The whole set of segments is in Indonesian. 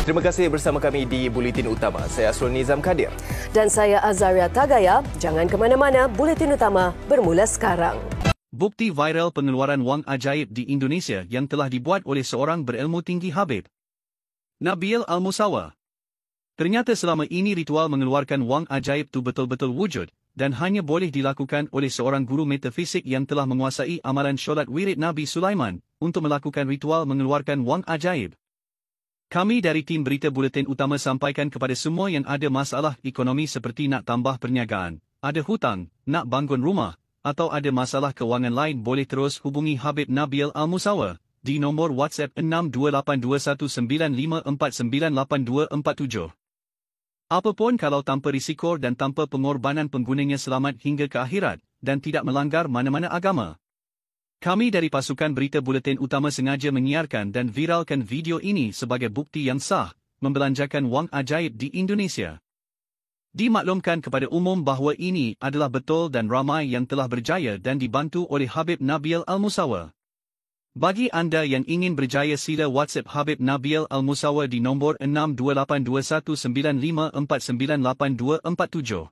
Terima kasih bersama kami di Buletin Utama. Saya Asrul Nizam Kadir. Dan saya Azaria Tagaya. Jangan ke mana-mana, Buletin Utama bermula sekarang. Bukti viral pengeluaran wang ajaib di Indonesia yang telah dibuat oleh seorang berilmu tinggi Habib Nabil Al-Musawa. Ternyata selama ini ritual mengeluarkan wang ajaib itu betul-betul wujud dan hanya boleh dilakukan oleh seorang guru metafisik yang telah menguasai amalan solat wirid Nabi Sulaiman untuk melakukan ritual mengeluarkan wang ajaib. Kami dari tim Berita Buletin Utama sampaikan kepada semua yang ada masalah ekonomi seperti nak tambah perniagaan, ada hutang, nak bangun rumah, atau ada masalah kewangan lain boleh terus hubungi Habib Nabil Al-Musawa di nombor WhatsApp 628195498247. Apapun kalau tanpa risiko dan tanpa pengorbanan penggunanya selamat hingga ke akhirat dan tidak melanggar mana-mana agama. Kami dari pasukan Berita Buletin Utama sengaja menyiarkan dan viralkan video ini sebagai bukti yang sah membelanjakan wang ajaib di Indonesia. Dimaklumkan kepada umum bahawa ini adalah betul dan ramai yang telah berjaya dan dibantu oleh Habib Nabil Al-Musawa. Bagi anda yang ingin berjaya sila WhatsApp Habib Nabil Al-Musawa di nombor 628195498247.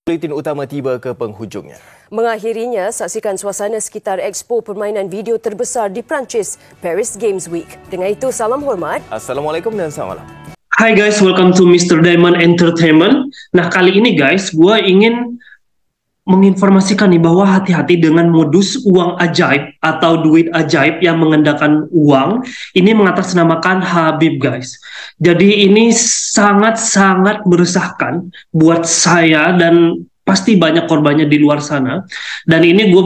Buletin Utama tiba ke penghujungnya. Mengakhirinya, saksikan suasana sekitar Expo Permainan Video terbesar di Perancis, Paris Games Week. Dengan itu, salam hormat. Assalamualaikum dan selamat malam. Hai guys, welcome to Mr. Diamond Entertainment. Nah, kali ini guys, gue ingin menginformasikan nih bahwa hati-hati dengan modus uang ajaib atau duit ajaib yang mengandalkan uang. Ini mengatasnamakan Habib guys. Jadi ini sangat-sangat meresahkan buat saya dan pasti banyak korbannya di luar sana. Dan ini gue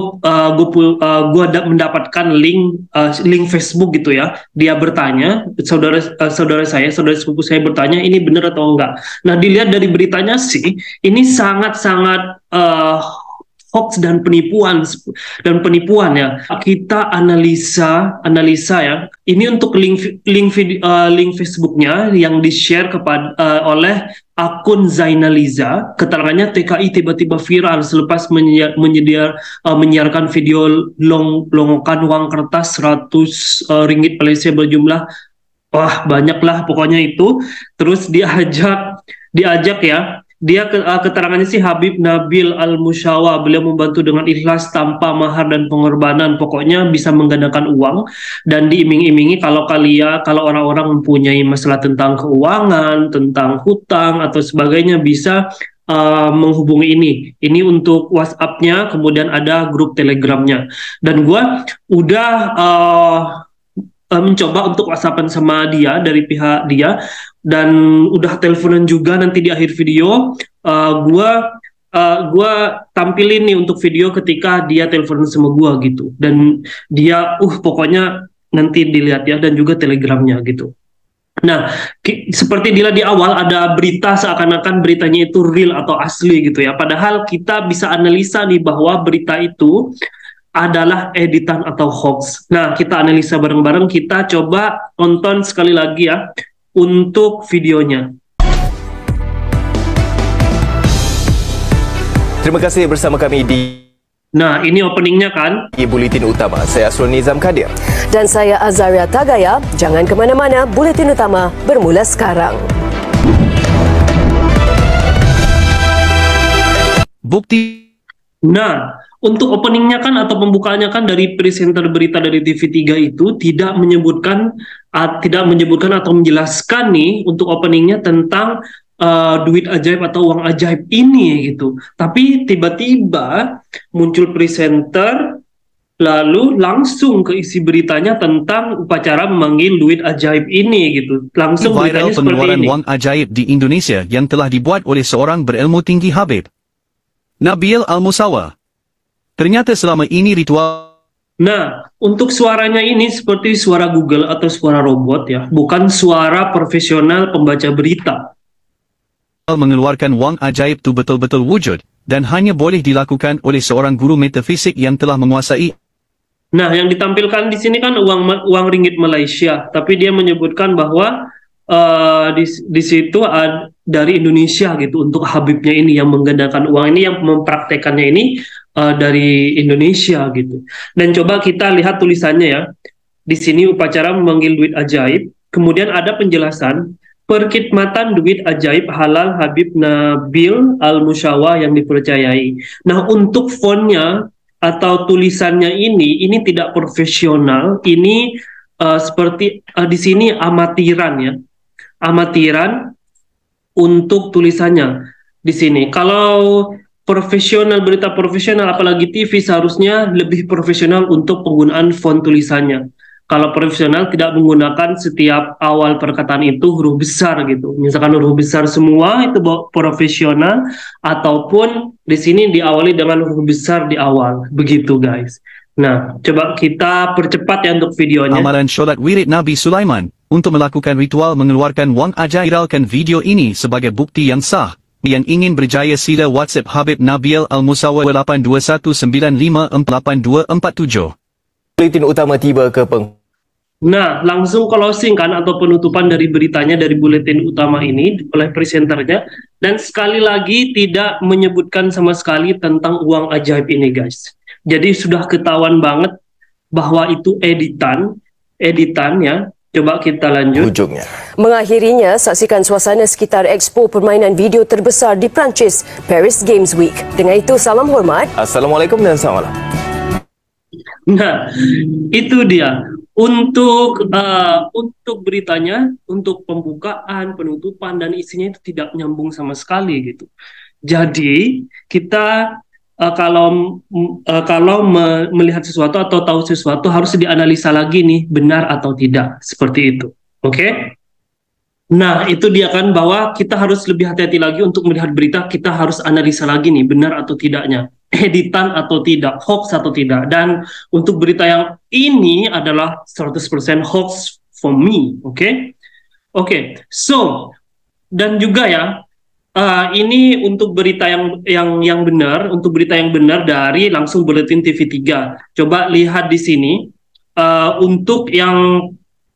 mendapatkan link Facebook gitu ya. Dia bertanya, saudara sepupu saya bertanya, ini benar atau enggak. Nah, dilihat dari beritanya sih, ini sangat-sangat hoax dan penipuan ya. Kita analisa ya. Ini untuk link Facebooknya yang di-share oleh akun Zainaliza. Keterangannya TKI tiba-tiba viral selepas menyiarkan video longokan uang kertas 100 ringgit Malaysia berjumlah banyaklah pokoknya itu. Terus diajak ya. Dia keterangannya sih Habib Nabil Al-Musawa, beliau membantu dengan ikhlas tanpa mahar dan pengorbanan, pokoknya bisa menggandakan uang dan diiming-imingi kalau orang-orang mempunyai masalah tentang keuangan, tentang hutang atau sebagainya bisa menghubungi ini untuk WhatsApp-nya, kemudian ada grup Telegramnya. Dan gua udah mencoba untuk WhatsAppan sama dia dari pihak dia dan udah teleponan juga. Nanti di akhir video gua tampilin nih untuk video ketika dia teleponan sama gua gitu, dan dia pokoknya nanti dilihat ya, dan juga Telegramnya gitu. Nah, seperti dilihat di awal ada berita seakan-akan beritanya itu real atau asli gitu ya, padahal kita bisa analisa nih bahwa berita itu adalah editan atau hoax. Nah, kita analisa bareng-bareng, kita coba tonton sekali lagi ya untuk videonya. Terima kasih bersama kami di ini openingnya kan. Di Buletin Utama. Saya Asrul Nizam Kadir. Dan saya Azaria Tagaya. Jangan ke mana-mana, Buletin Utama bermula sekarang. Bukti. Nah, untuk openingnya kan atau pembukaannya kan dari presenter berita dari TV3 itu tidak menyebutkan atau menjelaskan nih untuk openingnya tentang duit ajaib atau uang ajaib ini gitu. Tapi tiba-tiba muncul presenter lalu langsung ke isi beritanya tentang upacara memanggil duit ajaib ini gitu. Langsung viral pengeluaran wang ajaib di Indonesia yang telah dibuat oleh seorang berilmu tinggi Habib Nabil Al-Musawa. Ternyata selama ini ritual. Nah, untuk suaranya ini seperti suara Google atau suara robot ya, bukan suara profesional pembaca berita. Mengeluarkan wang ajaib itu betul-betul wujud dan hanya boleh dilakukan oleh seorang guru metafisik yang telah menguasai. Nah, yang ditampilkan di sini kan uang ringgit Malaysia, tapi dia menyebutkan bahwa di situ dari Indonesia gitu untuk Habibnya ini yang menggandakan uang ini, yang mempraktekannya ini dari Indonesia gitu. Dan coba kita lihat tulisannya ya. Di sini upacara memanggil duit ajaib. Kemudian ada penjelasan perkhidmatan duit ajaib halal Habib Nabil Al-Musyawa yang dipercayai. Nah, untuk fontnya atau tulisannya ini tidak profesional. Ini seperti di sini amatiran ya, amatiran untuk tulisannya di sini. Kalau profesional, berita profesional apalagi TV seharusnya lebih profesional untuk penggunaan font tulisannya. Kalau profesional tidak menggunakan setiap awal perkataan itu huruf besar gitu. Misalkan huruf besar semua itu profesional, ataupun di sini diawali dengan huruf besar di awal. Begitu guys. Nah, coba kita percepat ya untuk videonya. Amalan sholat wirid Nabi Sulaiman untuk melakukan ritual mengeluarkan wang ajaib. Viralkan video ini sebagai bukti yang sah. Yang ingin berjaya sila WhatsApp Habib Nabil Al-Musawa 8219548247. Buletin utama tiba ke Nah, langsung closing kan atau penutupan dari beritanya dari buletin utama ini oleh presenternya, dan sekali lagi tidak menyebutkan sama sekali tentang uang ajaib ini guys. Jadi sudah ketahuan banget bahwa itu editan ya. Coba kita lanjut. ujungnya. Mengakhirinya, saksikan suasana sekitar Expo permainan video terbesar di Perancis, Paris Games Week. Dengan itu, salam hormat. Assalamualaikum dan salam. Nah, itu dia. Untuk beritanya, untuk pembukaan, penutupan, dan isinya itu tidak nyambung sama sekali gitu. Jadi kita kalau melihat sesuatu atau tahu sesuatu harus dianalisa lagi nih, benar atau tidak, seperti itu. Oke? Nah, itu dia kan, bahwa kita harus lebih hati-hati lagi untuk melihat berita. Kita harus analisa lagi nih, benar atau tidaknya, editan atau tidak, hoax atau tidak. Dan untuk berita yang ini adalah 100% hoax for me. Oke? So, dan juga ya, ini untuk berita yang benar, untuk berita yang benar dari langsung Buletin TV3. Coba lihat di sini, untuk yang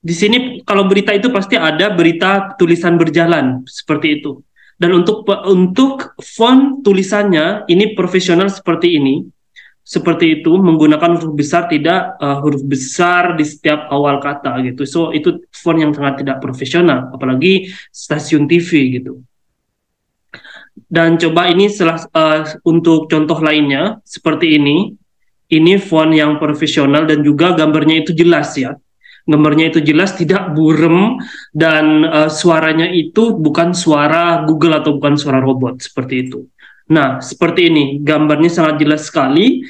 di sini kalau berita itu pasti ada berita tulisan berjalan seperti itu. Dan untuk font tulisannya ini profesional seperti ini, seperti itu, menggunakan huruf besar, tidak huruf besar di setiap awal kata gitu. So itu font yang sangat tidak profesional, apalagi stasiun TV gitu. Dan coba ini untuk contoh lainnya seperti ini font yang profesional dan juga gambarnya itu jelas ya. Gambarnya itu jelas, tidak burem, dan suaranya itu bukan suara Google atau bukan suara robot, seperti itu. Nah, seperti ini, gambarnya sangat jelas sekali,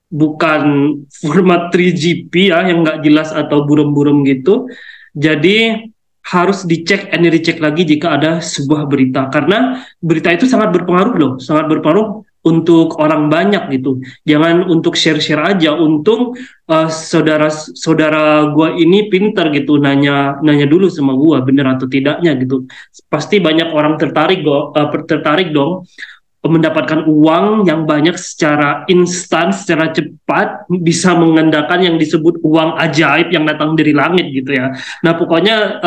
bukan format 3GP ya, yang nggak jelas atau burem-burem gitu. Jadi harus dicek and recheck lagi jika ada sebuah berita, karena berita itu sangat berpengaruh loh, sangat berpengaruh untuk orang banyak gitu. Jangan untuk share-share aja. Untung saudara gua ini pintar gitu, nanya dulu sama gua benar atau tidaknya gitu. Pasti banyak orang tertarik dong mendapatkan uang yang banyak secara instan, secara cepat, bisa mengandalkan yang disebut uang ajaib yang datang dari langit gitu ya. Nah, pokoknya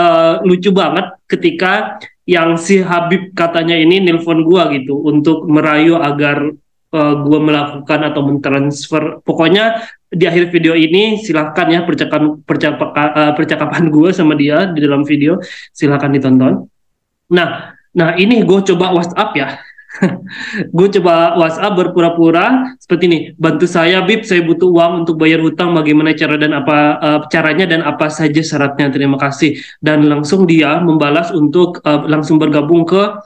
lucu banget ketika yang si Habib katanya ini nelpon gua gitu untuk merayu agar gua melakukan atau mentransfer. Pokoknya di akhir video ini silahkan ya percakapan gua sama dia di dalam video, silahkan ditonton. Nah ini gue coba WhatsApp ya. Gue coba WhatsApp berpura-pura seperti ini, bantu saya Bib, saya butuh uang untuk bayar hutang, bagaimana caranya dan apa saja syaratnya, terima kasih. Dan langsung dia membalas untuk langsung bergabung ke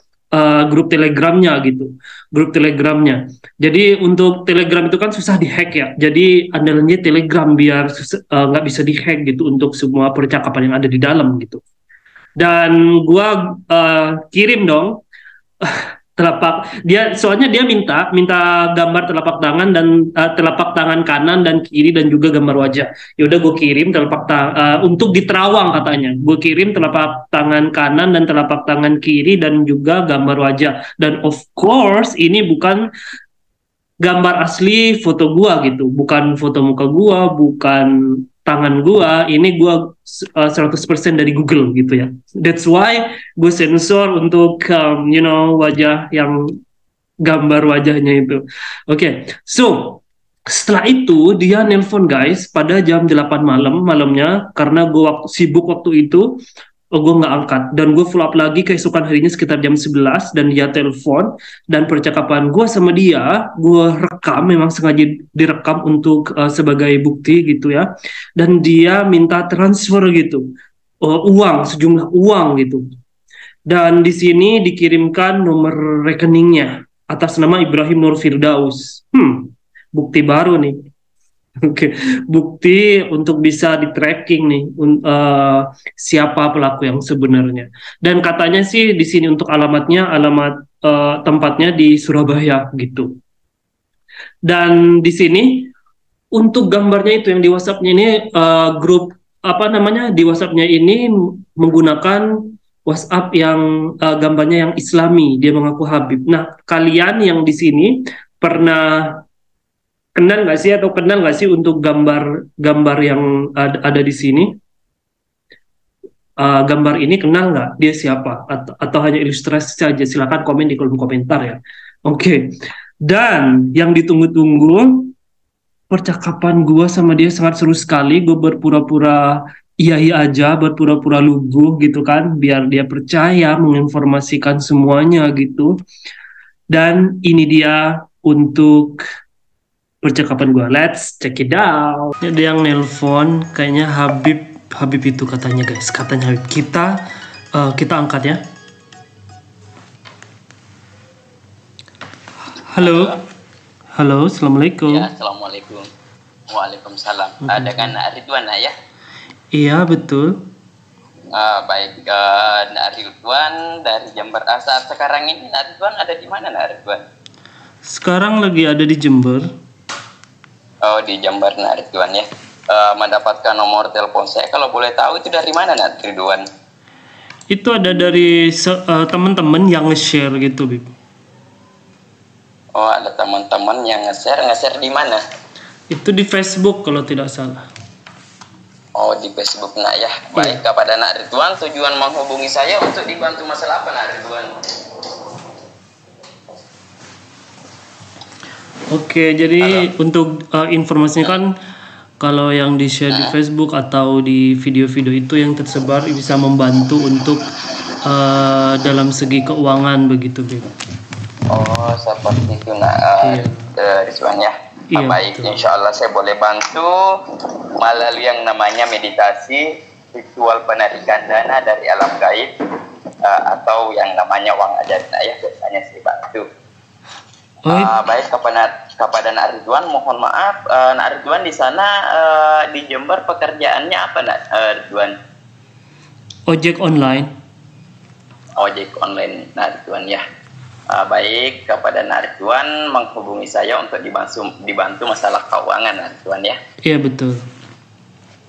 grup Telegramnya gitu, grup Telegramnya. Jadi untuk Telegram itu kan susah dihack ya, jadi andalannya Telegram biar nggak bisa dihack gitu untuk semua percakapan yang ada di dalam gitu. Dan gua kirim dong soalnya dia minta gambar telapak tangan dan telapak tangan kanan dan kiri dan juga gambar wajah. Ya udah gue kirim untuk di Terawang katanya. Gue kirim telapak tangan kanan dan telapak tangan kiri dan juga gambar wajah. Dan of course ini bukan gambar asli foto gua gitu, bukan foto muka gua, bukan tangan gua, ini gua 100% dari Google gitu ya. That's why gue sensor untuk wajah yang gambar wajahnya itu. Oke. So setelah itu dia nelpon guys pada jam 8 malamnya, karena gue sibuk waktu itu. gue nggak angkat, dan gue follow up lagi keesokan harinya sekitar jam 11 dan dia telepon, dan percakapan gue sama dia gue rekam, memang sengaja direkam untuk sebagai bukti gitu ya, dan dia minta transfer gitu, uang, sejumlah uang gitu, dan di sini dikirimkan nomor rekeningnya atas nama Ibrahim Nur Firdaus. Bukti baru nih. Oke, bukti untuk bisa di tracking nih siapa pelaku yang sebenarnya. Dan katanya sih di sini untuk alamat tempatnya di Surabaya gitu. Dan di sini untuk gambarnya itu yang di WhatsApp-nya ini grup apa namanya di WhatsApp-nya ini menggunakan WhatsApp yang gambarnya yang Islami. Dia mengaku Habib. Nah, kalian yang di sini pernah kenal nggak sih atau kenal nggak sih untuk gambar yang ada di sini? Gambar ini kenal nggak? Dia siapa? Atau hanya ilustrasi saja? Silakan komen di kolom komentar ya. Oke. Dan yang ditunggu-tunggu, percakapan gua sama dia sangat seru sekali. Gue berpura-pura iya aja, berpura-pura lugu gitu kan, biar dia percaya menginformasikan semuanya gitu. Dan ini dia untuk percakapan gue. Let's check it out. Ini ada yang nelpon, kayaknya Habib itu katanya guys. Katanya Habib. Kita angkat ya. Halo. Halo, assalamualaikum. Ya, assalamualaikum. Waalaikumsalam. Dengan Ridwan ya? Iya betul. Baik, Ridwan dari Jember. Saat sekarang ini Ridwan ada di mana Ridwan? Sekarang lagi ada di Jember. Oh, di Jember Ridwan ya. Mendapatkan nomor telepon saya, kalau boleh tahu itu dari mana Ridwan? Itu ada dari teman-teman yang nge-share gitu, Bib. Oh, ada teman-teman yang nge-share di mana? Itu di Facebook kalau tidak salah. Oh, di Facebook ya. Baik, kepada Ridwan, tujuan menghubungi saya untuk dibantu masalah apa Ridwan? Oke, jadi untuk informasinya kan kalau yang di-share di Facebook atau di video-video itu yang tersebar bisa membantu untuk dalam segi keuangan begitu, Bib. Oh, seperti itu Ridwan ya. Iya, baik, betul. insya Allah saya boleh bantu melalui yang namanya meditasi, ritual penarikan dana dari alam gaib, atau yang namanya uang ajaib ya, biasanya saya bantu. Baik, kepada Ridwan, mohon maaf, Ridwan di sana di Jember pekerjaannya apa Ridwan? Ojek online. Ojek online Ridwan ya. Baik, kepada Ridwan menghubungi saya untuk dibantu masalah keuangan Ridwan ya. Iya betul.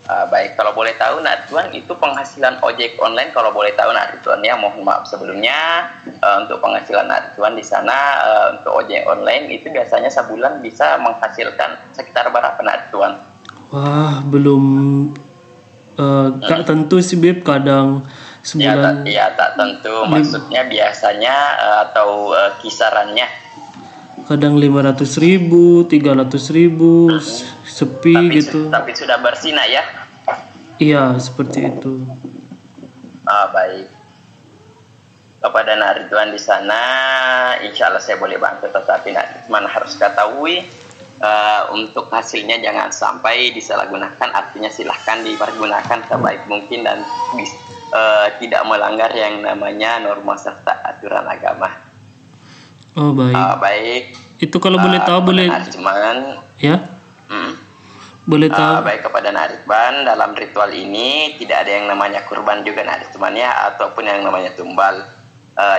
Baik, kalau boleh tahu Ridwan itu penghasilan ojek online, kalau boleh tahu Ridwan ya, mohon maaf sebelumnya, untuk penghasilan Ridwan di sana untuk ojek online itu biasanya sebulan bisa menghasilkan sekitar berapa Ridwan? Wah, belum tak tentu sih, Bib. Kadang sebulan ya tak tentu, maksudnya biasanya atau kisarannya kadang 500.000, 300.000, sepi gitu. Tapi sudah bersih ya? Iya, seperti itu. Baik. Kepada Ridwan di sana, insya Allah saya boleh bantu, tetapi Ridwan harus ketahui untuk hasilnya jangan sampai disalahgunakan, artinya silahkan dipergunakan sebaik mungkin dan tidak melanggar yang namanya norma serta aturan agama. Oh baik. Baik. Itu kalau boleh tahu boleh. Ya. Boleh tahu. Baik, kepada Ridwan, dalam ritual ini tidak ada yang namanya kurban juga Ridwan ya, ataupun yang namanya tumbal,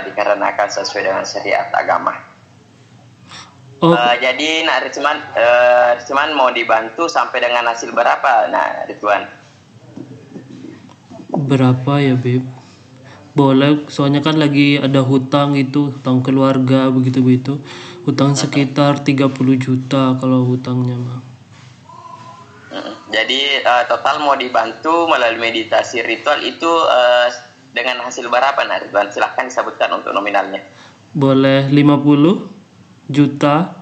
dikarenakan sesuai dengan syariat agama. Jadi Ridwan mau dibantu sampai dengan hasil berapa Ridwan? Berapa ya, Beb? Boleh, soalnya kan lagi ada hutang itu, hutang keluarga begitu-begitu. Hutang sekitar 30 juta kalau hutangnya mah. Jadi total mau dibantu melalui meditasi ritual itu dengan hasil berapa Ridwan? Silahkan disebutkan untuk nominalnya. Boleh 50 juta.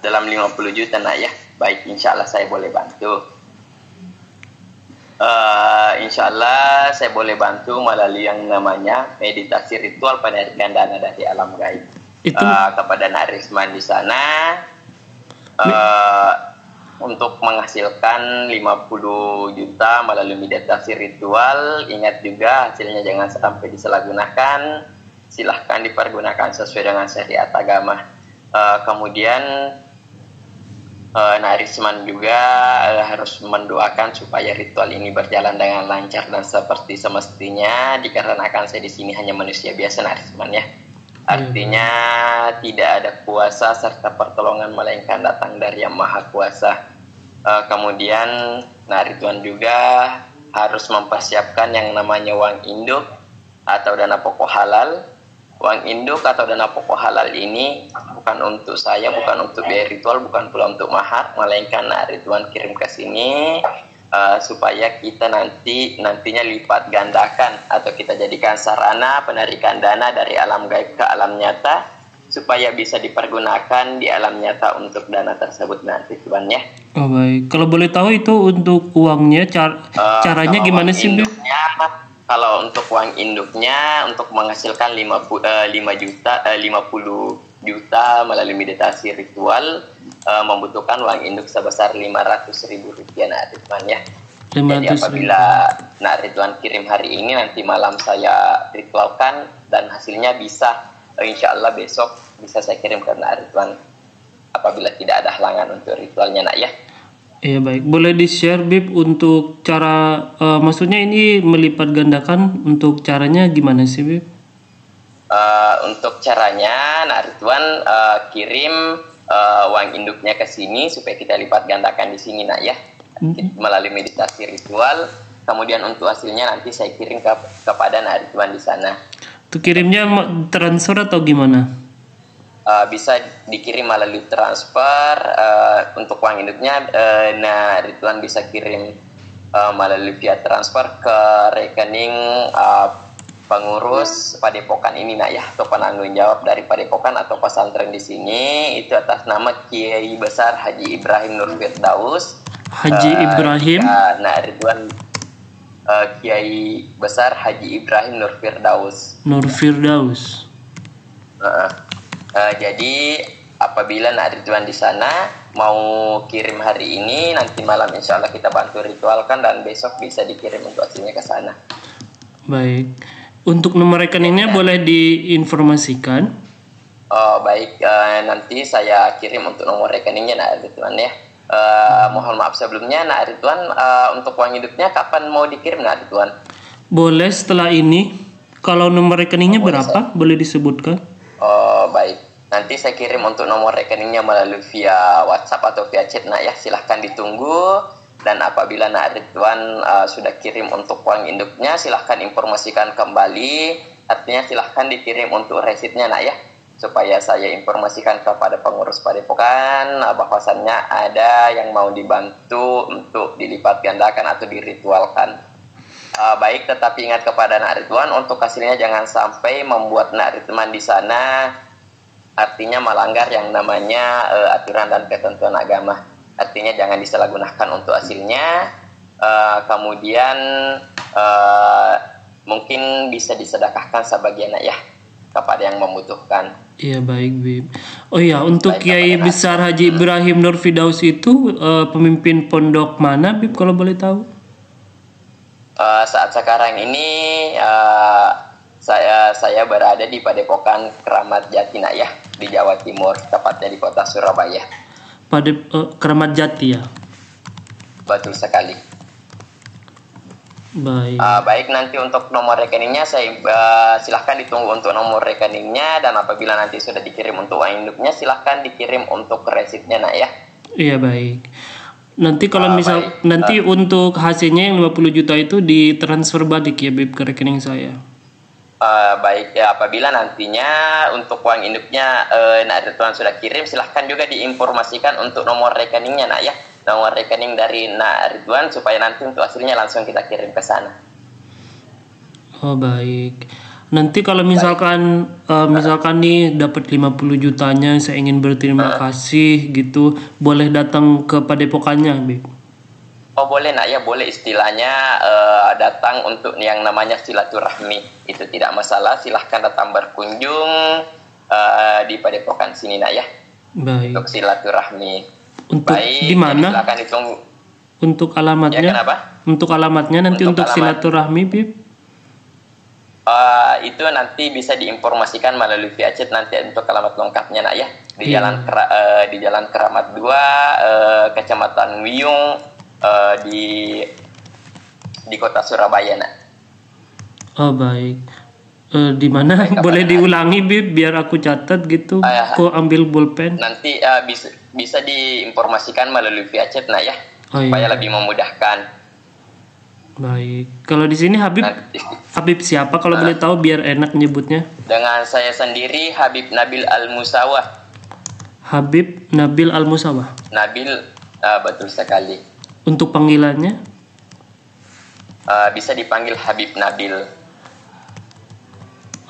Dalam 50 juta ya. Baik, insya Allah saya boleh bantu. Insya Allah saya boleh bantu melalui yang namanya meditasi ritual penarikan dana dari alam gaib. Itu Kepada Nak Risman di sana untuk menghasilkan 50 juta melalui meditasi ritual. Ingat juga hasilnya jangan sampai disalahgunakan. Silahkan dipergunakan sesuai dengan syariat agama. Kemudian Nak Risman juga harus mendoakan supaya ritual ini berjalan dengan lancar dan seperti semestinya, dikarenakan saya di sini hanya manusia biasa, Nak Risman ya. Artinya tidak ada kuasa serta pertolongan melainkan datang dari Yang Maha Kuasa. Kemudian Nak Ridwan juga harus mempersiapkan yang namanya uang induk atau dana pokok halal. Uang induk atau dana pokok halal ini bukan untuk saya, bukan untuk biaya ritual, bukan pula untuk mahar, melainkan Nak Ridwan kirim ke sini supaya kita nantinya lipat gandakan atau kita jadikan sarana penarikan dana dari alam gaib ke alam nyata supaya bisa dipergunakan di alam nyata untuk dana tersebut nanti, Tuan ya. oh baik. Kalau boleh tahu itu untuk uangnya caranya gimana sih, Bib? Kalau untuk uang induknya untuk menghasilkan 50 juta melalui meditasi ritual membutuhkan uang induk sebesar Rp500.000 Nak Ridwan ya. Jadi apabila Nak Ridwan kirim hari ini, nanti malam saya ritualkan dan hasilnya bisa insya Allah besok bisa saya kirim ke Nak Ridwan apabila tidak ada halangan untuk ritualnya Nak ya. Iya baik, boleh di-share Bib untuk cara, maksudnya ini melipat gandakan untuk caranya gimana sih Bib? Untuk caranya Nak Ridwan kirim uang induknya ke sini supaya kita lipat gandakan di sini Nak ya, melalui meditasi ritual. Kemudian untuk hasilnya nanti saya kirim kepada Nak Ridwan di sana. Itu kirimnya transfer atau gimana? Bisa dikirim melalui transfer. Untuk uang induknya Nah Ridwan bisa kirim melalui via transfer ke rekening pengurus padepokan ini Nak ya, atau penanggung jawab dari padepokan atau pesantren di sini, itu atas nama Kiai Besar Haji Ibrahim Nur Firdaus. Haji Ibrahim Nak Ridwan Kiai Besar Haji Ibrahim Nur Firdaus. Jadi apabila Nak Ridwan di sana mau kirim hari ini, nanti malam insya Allah kita bantu ritualkan dan besok bisa dikirim untuk hasilnya ke sana. Baik. Untuk nomor rekeningnya boleh diinformasikan? Oh baik, nanti saya kirim untuk nomor rekeningnya Nak Ridwan ya. Mohon maaf sebelumnya Nak Ridwan, untuk uang hidupnya kapan mau dikirim Nak Ridwan? Boleh setelah ini. Kalau nomor rekeningnya berapa? Boleh disebutkan? Oh baik, nanti saya kirim untuk nomor rekeningnya melalui via WhatsApp atau via chat Nak ya. Silahkan ditunggu. Dan apabila Nak Ridwan sudah kirim untuk uang induknya, silahkan informasikan kembali. Artinya silahkan dikirim untuk resitnya Nak ya, supaya saya informasikan kepada pengurus padepokan bahwasannya ada yang mau dibantu untuk dilipat gandakan atau diritualkan. Baik, tetapi ingat kepada Nak Ridwan, untuk hasilnya jangan sampai membuat Nak Ridwan di sana artinya melanggar yang namanya aturan dan ketentuan agama. Artinya jangan disalahgunakan untuk hasilnya. Kemudian mungkin bisa disedekahkan sebagian ya kepada yang membutuhkan. Iya baik Bib. Oh ya, untuk Baik, Kiai Besar Haji Ibrahim Nur Firdaus itu pemimpin pondok mana Bib kalau boleh tahu? Saat sekarang ini saya berada di Padepokan Keramat Jati Nak ya, di Jawa Timur, tepatnya di kota Surabaya. Keramat Jati ya. Betul sekali. Baik. Baik, nanti untuk nomor rekeningnya saya silahkan ditunggu untuk nomor rekeningnya, dan apabila nanti sudah dikirim untuk uang induknya silahkan dikirim untuk resitnya Nak ya. Iya baik. Nanti kalau nanti untuk hasilnya yang 50 juta itu ditransfer balik ya Bib ke rekening saya. Baik ya, apabila nantinya untuk uang induknya Nak Ridwan sudah kirim, silahkan juga diinformasikan untuk nomor rekeningnya Nak ya, nomor rekening dari Nak Ridwan supaya nanti untuk hasilnya langsung kita kirim ke sana. Oh baik. Nanti kalau misalkan nih dapat 50 jutanya, saya ingin berterima kasih gitu, boleh datang ke padepokannya Bib? Oh boleh nak ya, boleh istilahnya datang untuk yang namanya silaturahmi. Itu tidak masalah, silahkan datang berkunjung di Padepokan sini nak ya. Baik. Untuk silaturahmi. Untuk Baik, di mana? silakan ditunggu. Untuk alamatnya? Ya, kenapa? Untuk alamatnya nanti untuk silaturahmi, Bib? Itu nanti bisa diinformasikan melalui via chat nanti untuk alamat lengkapnya nak ya. Di Jalan Keramat 2, Kecamatan Wiyung, di Kota Surabaya nak. Oh baik. Di mana? Boleh diulangi, Bib, biar aku catat gitu. Aku ambil bolpen. Nanti bisa diinformasikan melalui via chat nak ya. Supaya lebih memudahkan. Baik. Kalau di sini Habib siapa kalau boleh tahu biar enak nyebutnya? Dengan saya sendiri Habib Nabil Al-Musawah. Habib Nabil Al-Musawah. Nabil, betul sekali. Untuk panggilannya? Bisa dipanggil Habib Nabil.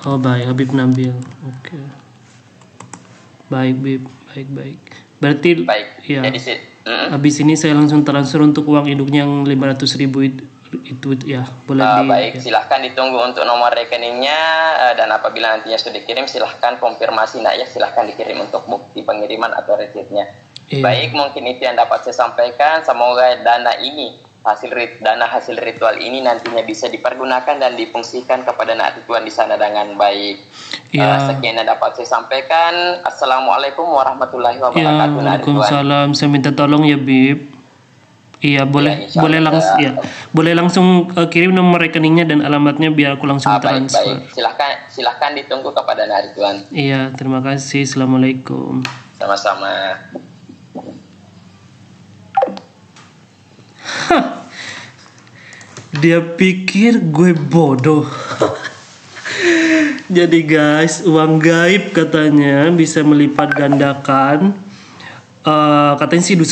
Oh baik, Habib Nabil. Oke. Baik, Bib. Baik. Berarti ya. Jadi habis ini saya langsung transfer untuk uang induknya yang 500.000 itu ya, boleh baik, silahkan ditunggu untuk nomor rekeningnya, dan apabila nantinya sudah dikirim silahkan konfirmasi nak ya, silahkan dikirim untuk bukti pengiriman atau resitnya. Baik, mungkin itu yang dapat saya sampaikan. Semoga dana hasil ritual ini nantinya bisa dipergunakan dan difungsikan kepada Nak Rituan di sana dengan baik. Sekian yang dapat saya sampaikan. Assalamualaikum warahmatullahi wabarakatuh. Waalaikumsalam. Saya minta tolong ya, Bib. Iya, boleh langsung kirim nomor rekeningnya dan alamatnya biar aku langsung transfer. Baik. Silahkan ditunggu kepada Nak Rituan. Iya, terima kasih. Assalamualaikum. Sama-sama. Dia pikir gue bodoh. Jadi guys, uang gaib katanya bisa melipat gandakan. Katanya sih di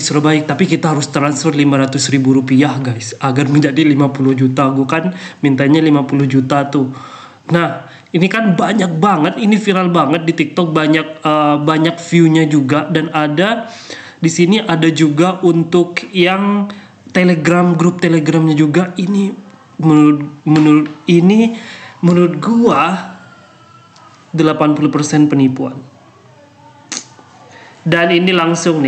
Surabaya, tapi kita harus transfer 500.000 rupiah guys agar menjadi 50 juta. Gue kan mintanya 50 juta tuh. Nah ini kan banyak banget, ini viral banget di TikTok, banyak view-nya juga. Dan ada di sini ada juga untuk yang Telegram, grup Telegramnya juga. Ini menurut gua 80% penipuan. Dan ini langsung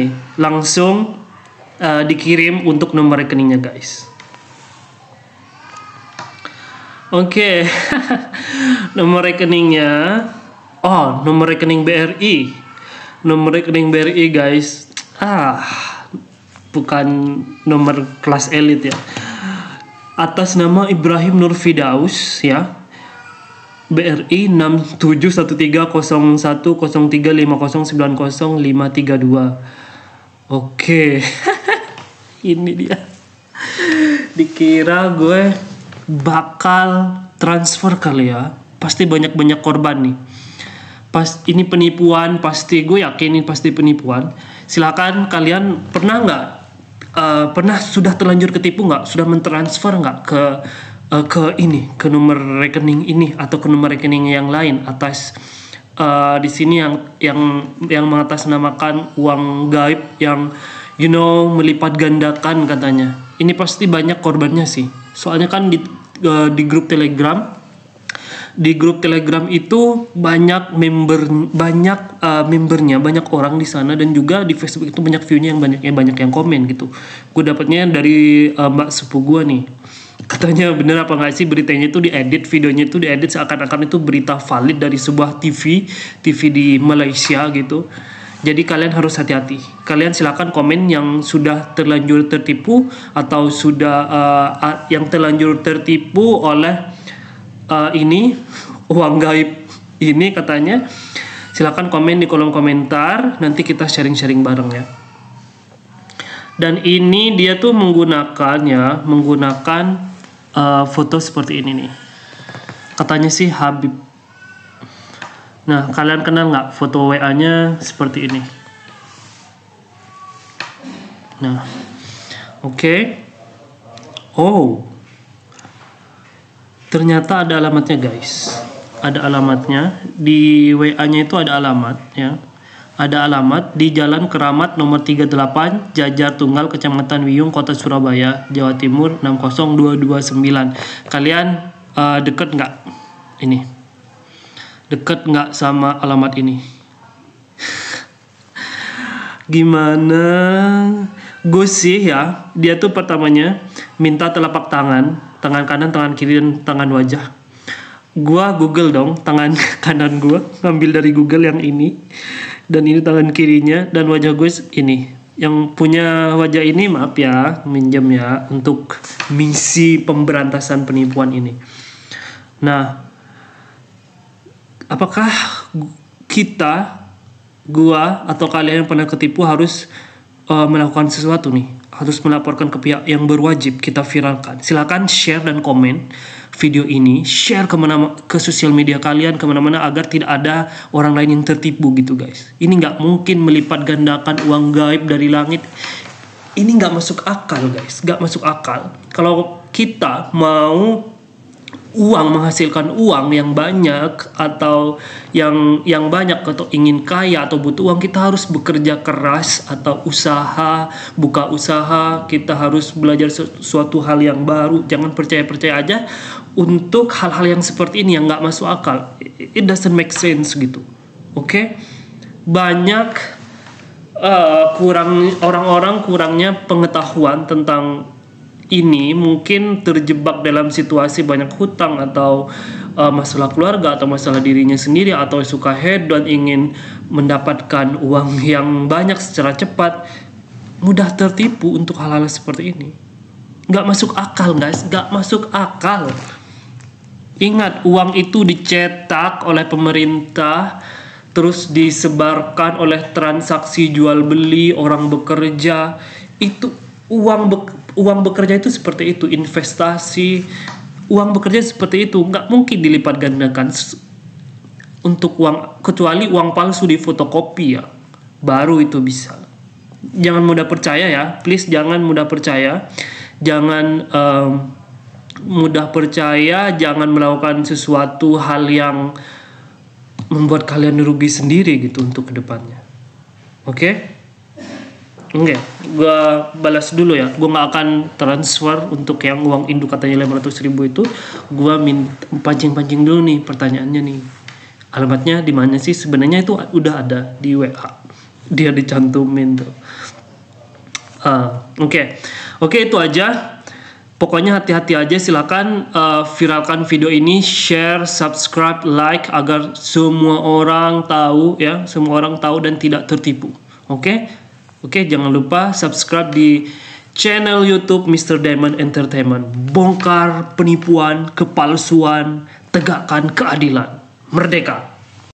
dikirim untuk nomor rekeningnya guys. Oke. Nomor rekeningnya, nomor rekening BRI. Nomor rekening BRI guys. Bukan nomor kelas elit ya. Atas nama Ibrahim Nur Fidaus ya. BRI 671301035090532532. Oke. Ini dia. Dikira gue bakal transfer kali ya. Pasti banyak korban nih. Ini penipuan, pasti gue yakin ini pasti penipuan. Silakan kalian pernah sudah terlanjur ketipu nggak? Sudah mentransfer nggak ke nomor rekening ini atau ke nomor rekening yang lain atas di sini yang mengatasnamakan uang gaib yang melipat gandakan katanya. Ini pasti banyak korbannya sih. Soalnya kan di grup Telegram. Di grup Telegram itu banyak membernya, banyak orang di sana, dan juga di Facebook itu banyak view-nya yang banyak yang komen gitu. Gue dapatnya dari mbak sepupu gue nih. Katanya bener apa nggak sih beritanya itu diedit, videonya itu diedit seakan-akan itu berita valid dari sebuah TV di Malaysia gitu. Jadi kalian harus hati-hati. Kalian silakan komen yang sudah terlanjur tertipu atau sudah yang terlanjur tertipu oleh ini uang gaib ini katanya. Silakan komen di kolom komentar, nanti kita sharing-sharing bareng ya. Dan ini dia tuh menggunakan foto seperti ini nih. Katanya sih Habib. Nah, kalian kenal nggak foto WA-nya seperti ini? Nah, oke. Ternyata ada alamatnya guys. Ada alamatnya. Di WA-nya itu ada alamat ya. ada alamat di Jalan Keramat nomor 38, Jajar Tunggal, Kecamatan Wiyung, Kota Surabaya, Jawa Timur 60229. Kalian deket nggak ini? Deket nggak sama alamat ini? Gimana? Gus sih ya, dia tuh pertamanya minta telapak tangan kanan, tangan kiri, dan tangan wajah. Gua Google dong tangan kanan gua, ngambil dari Google yang ini, dan ini tangan kirinya, dan wajah gue ini. Yang punya wajah ini maaf ya, minjem ya untuk misi pemberantasan penipuan ini. Nah, apakah kita, gua atau kalian yang pernah ketipu harus melakukan sesuatu nih, harus melaporkan ke pihak yang berwajib, kita viralkan? Silakan share dan komen video ini, share ke sosial media kalian, kemana-mana, agar tidak ada orang lain yang tertipu gitu guys. Ini nggak mungkin melipat gandakan uang gaib dari langit. Ini nggak masuk akal guys, nggak masuk akal. Kalau kita mau menghasilkan uang yang banyak, atau yang banyak, atau ingin kaya atau butuh uang, kita harus bekerja keras atau buka usaha. Kita harus belajar suatu hal yang baru. Jangan percaya aja untuk hal-hal yang seperti ini yang nggak masuk akal. It doesn't make sense gitu. Oke? Banyak orang-orang kurangnya pengetahuan tentang ini, mungkin terjebak dalam situasi banyak hutang, atau masalah keluarga, atau masalah dirinya sendiri, atau suka hedon, ingin mendapatkan uang yang banyak secara cepat, mudah tertipu untuk hal-hal seperti ini. Nggak masuk akal guys, nggak masuk akal. Ingat, uang itu dicetak oleh pemerintah, terus disebarkan oleh transaksi jual beli, orang bekerja. Itu uang bekerja itu seperti itu, investasi, uang bekerja seperti itu, nggak mungkin dilipat gandakan untuk uang, kecuali uang palsu di fotokopi ya, baru itu bisa. Jangan mudah percaya ya, please jangan mudah percaya, jangan mudah percaya, jangan melakukan sesuatu hal yang membuat kalian rugi sendiri gitu untuk kedepannya. Oke? Oke, gue balas dulu ya. Gue nggak akan transfer untuk yang uang induk katanya 500.000 itu. Gue pancing-pancing dulu nih pertanyaannya nih. Alamatnya di mana sih? Sebenarnya itu udah ada di WA. Dia dicantumin tuh. Oke, itu aja. Pokoknya hati-hati aja. Silakan viralkan video ini, share, subscribe, like, agar semua orang tahu ya, semua orang tahu dan tidak tertipu. Oke, jangan lupa subscribe di channel YouTube Mr. Diamond Entertainment. Bongkar penipuan, kepalsuan, tegakkan keadilan. Merdeka!